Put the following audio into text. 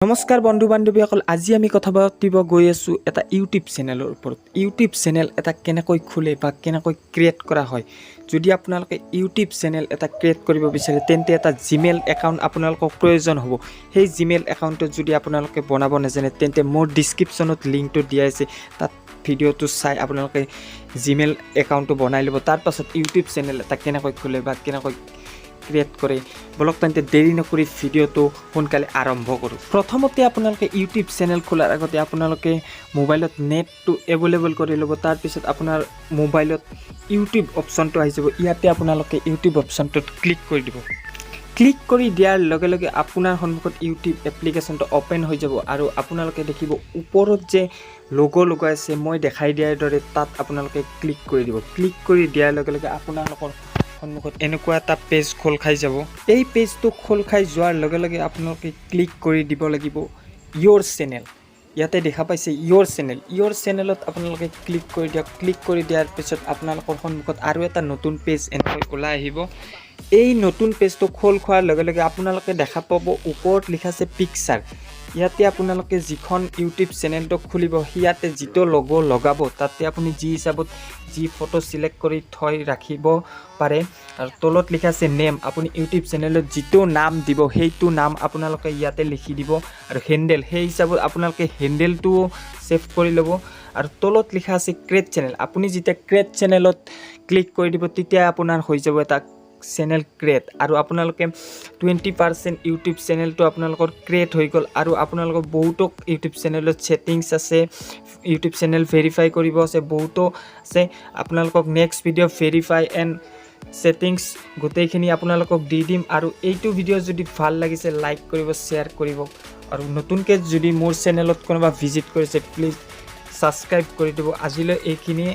নমস্কাৰ বন্ধু বান্ধৱীসকল আজি আমি কথা পাতিব গৈ আছো এটা ইউটিউব চেনেলৰ ওপৰত ইউটিউব চেনেল এটা কেনেকৈ খোলে বা কেনেকৈ ক্ৰিয়েট কৰা হয় যদি আপোনালোকে ইউটিউব চেনেল এটা ক্ৰিয়েট কৰিব বিচাৰে তেন্তে এটা জিমেইল একাউণ্ট আপোনালোকক প্ৰয়োজন হ'ব সেই জিমেইল একাউণ্টটো যদি আপোনালোকে বনাব নাজানে তেন্তে মোৰ ডেসক্ৰিপচনত লিংকটো দিয়া আছে তাত ভিডিঅ'টো চাই আপোনালোকে জিমেইল একাউণ্টটো বনাই ল'ব তাৰ পাছত ইউটিউব চেনেল এটা কেনেকৈ খোলে বা কেনেকৈ ক্ৰিয়েট কৰে বলক তেন্তে দেৰি নকৰি ভিডিঅ'টো সোনকালে আৰম্ভ কৰোঁ প্ৰথমতে আপোনালোকে ইউটিউব চেনেল খোলাৰ আগতে আপোনালোকে মোবাইলত নেটটো এভেইলেবল কৰি ল'ব তাৰ পিছত আপোনাৰ মোবাইলত ইউটিউব অপচনটো আহি যাব ইয়াতে আপোনালোকে ইউটিউব অপচনটোত ক্লিক কৰি দিব ক্লিক কৰি দিয়াৰ লগে লগে আপোনাৰ সন্মুখত ইউটিউব এপ্লিকেশ্যনটো ওপেন হৈ যাব আৰু আপোনালোকে দেখিব ওপৰত যে লোগো লগাই আছে মই দেখাই দিয়াৰ দৰে তাত আপোনালোকে ক্লিক কৰি দিব ক্লিক কৰি দিয়াৰ লগে লগে আপোনালোকৰ সন্মুখত এনেকুৱা এটা পেজ খোল খাই যাব এই পেজটো খোল খাই যোৱাৰ লগে লগে আপোনালোকে ক্লিক কৰি দিব লাগিব ইয়োৰ চেনেল ইয়াতে দেখা পাইছে ইয়োৰ চেনেলত আপোনালোকে ক্লিক কৰি দিয়ক ক্লিক কৰি দিয়াৰ পিছত আপোনালোকৰ সন্মুখত আৰু এটা নতুন পেজ এনেকৈ ওলাই আহিব এই নতুন পেজটো খোল খোৱাৰ লগে লগে আপোনালোকে দেখা পাব ওপৰত লিখা আছে পিকচাৰ ইয়াতে আপোনালোকে যিখন ইউটিউব চেনেলটো খুলিব ইয়াতে যিটো লোগো লগাব তাতে আপুনি যি হিচাপত যি ফটো সিলেক্ট কৰি থৈ ৰাখিব পাৰে আৰু তলত লিখা আছে নেম আপুনি ইউটিউব চেনেলত যিটো নাম দিব সেইটো নাম আপোনালোকে ইয়াতে লিখি দিব আৰু হেন্ডেল সেই হিচাপত আপোনালোকে হেন্ডেলটো সেভ কৰি ল'ব আৰু তলত লিখা আছে ক্ৰিয়েট চেনেল আপুনি যেতিয়া ক্ৰিয়েট চেনেলত ক্লিক কৰি দিব তেতিয়া আপোনাৰ হৈ যাব এটা চেনেল ক্ৰিয়েট আৰু আপোনালোকে 20% ইউটিউব চেনেলটো আপোনালোকৰ ক্ৰিয়েট হৈ গ'ল আৰু আপোনালোকৰ বহুতো ইউটিউব চেনেলত সেটিংছ আছে ইউটিউব চেনেল ভেৰিফাই কৰিব আছে বহুতো আছে আপোনালোকক নেক্সট ভিডিঅ' ভেৰিফাই এণ্ড সেটিংছ গোটেইখিনি আপোনালোকক দি দিম আৰু এইটো ভিডিঅ' যদি ভাল লাগিছে লাইক কৰিব শ্বেয়াৰ কৰিব আৰু নতুনকৈ যদি মোৰ চেনেলত কোনোবা ভিজিট কৰিছে প্লিজ ছাবস্ক্ৰাইব কৰি দিব আজিলৈ এইখিনিয়ে